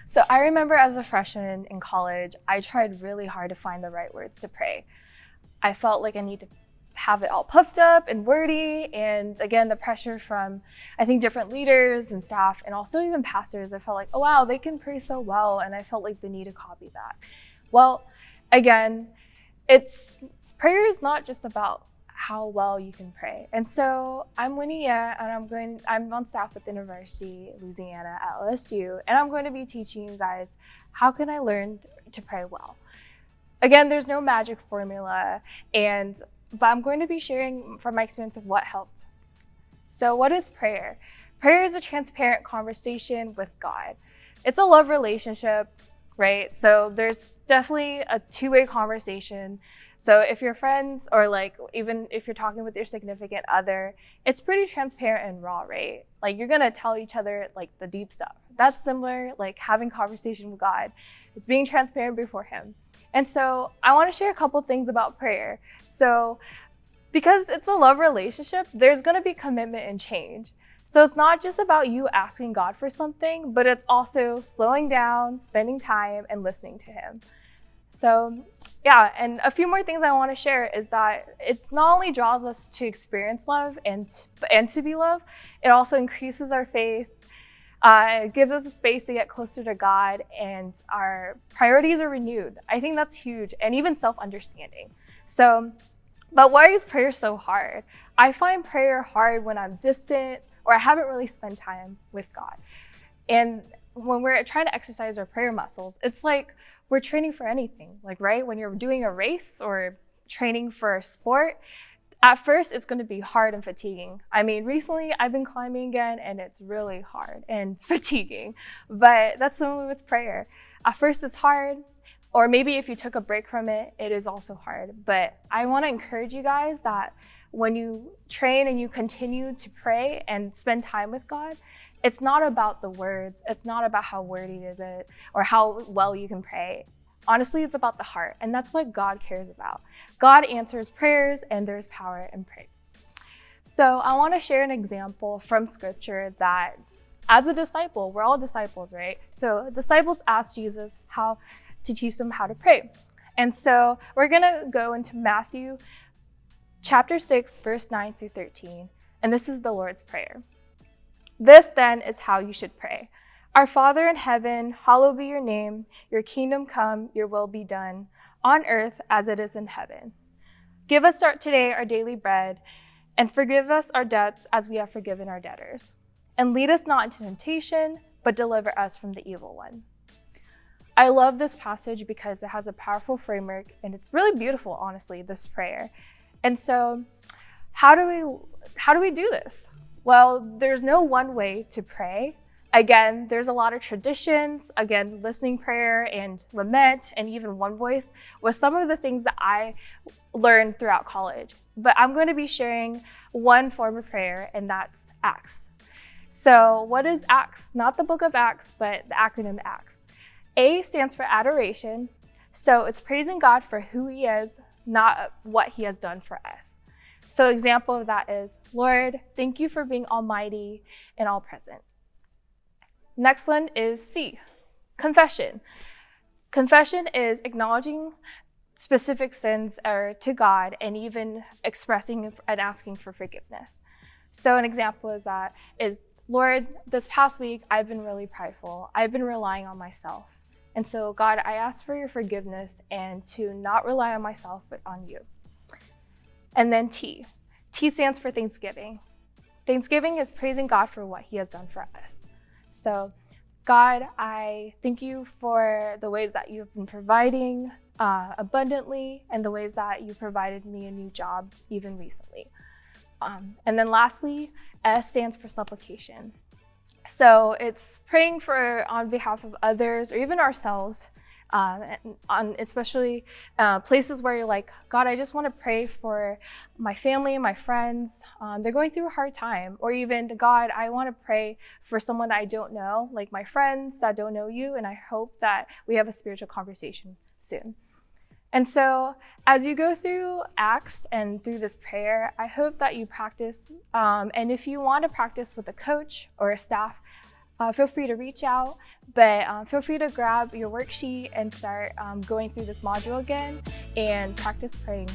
So I remember as a freshman in college, I tried really hard to find the right words to pray. I felt like I need to have it all puffed up and wordy. And again, the pressure from, I think, different leaders and staff, and also even pastors, I felt like, oh, wow, they can pray so well. And I felt like the need to copy that. Well, again, prayer is not just about how well you can pray. And so I'm Winnie, and I'm on staff with the University of Louisiana at LSU, and I'm going to be teaching you guys how can I learn to pray well. Again, there's no magic formula, but I'm going to be sharing from my experience of what helped. So what is prayer? Prayer is a transparent conversation with God. It's a love relationship, right? So there's definitely a two-way conversation. So if you're friends, or like even if you're talking with your significant other, it's pretty transparent and raw, right? Like you're gonna tell each other like the deep stuff. That's similar, like having conversation with God. It's being transparent before Him. And so I want to share a couple things about prayer. So because it's a love relationship, there's gonna be commitment and change. So it's not just about you asking God for something, but it's also slowing down, spending time, and listening to Him. So yeah, and a few more things I want to share is that it not only draws us to experience love and to be loved, it also increases our faith. It gives us a space to get closer to God, and our priorities are renewed. I think that's huge, and even self-understanding. So, but why is prayer so hard? I find prayer hard when I'm distant or I haven't really spent time with God. And when we're trying to exercise our prayer muscles, it's like we're training for anything, like, right? When you're doing a race or training for a sport, at first it's going to be hard and fatiguing. I mean, recently I've been climbing again, and it's really hard and fatiguing, but that's similar with prayer. At first it's hard, or maybe if you took a break from it, it is also hard. But I want to encourage you guys that when you train and you continue to pray and spend time with God, it's not about the words. It's not about how wordy is it or how well you can pray. Honestly, it's about the heart, and that's what God cares about. God answers prayers, and there's power in prayer. So I want to share an example from scripture that as a disciple, we're all disciples, right? So disciples asked Jesus how to teach them how to pray. And so we're going to go into Matthew chapter 6, verse 9 through 13, and this is the Lord's Prayer. This then is how you should pray. Our Father in heaven, hallowed be your name. Your kingdom come, your will be done, on earth as it is in heaven. Give us today our daily bread, and forgive us our debts as we have forgiven our debtors. And lead us not into temptation, but deliver us from the evil one. I love this passage because it has a powerful framework, and it's really beautiful, honestly, this prayer. And so how do we do this? Well, there's no one way to pray. Again, there's a lot of traditions. Again, listening prayer and lament and even one voice was some of the things that I learned throughout college. But I'm going to be sharing one form of prayer, and that's ACTS. So what is ACTS? Not the book of Acts, but the acronym ACTS. A stands for adoration. So it's praising God for who He is, not what He has done for us. So example of that is, Lord, thank you for being almighty and all present. Next one is C, confession. Confession is acknowledging specific sins to God and even expressing and asking for forgiveness. So an example is Lord, this past week I've been really prideful. I've been relying on myself. And so God, I ask for your forgiveness and to not rely on myself, but on you. And then T. T stands for thanksgiving. Thanksgiving is praising God for what He has done for us. So, God, I thank you for the ways that you've been providing abundantly and the ways that you provided me a new job even recently. And then lastly, S stands for supplication. So it's praying on behalf of others or even ourselves, especially places where you're like, God, I just want to pray for my family and my friends. They're going through a hard time. Or even, God, I want to pray for someone that I don't know, like my friends that don't know you, and I hope that we have a spiritual conversation soon. And so as you go through Acts and through this prayer, I hope that you practice. And if you want to practice with a coach or a staff, feel free to reach out, but feel free to grab your worksheet and start going through this module again and practice praying.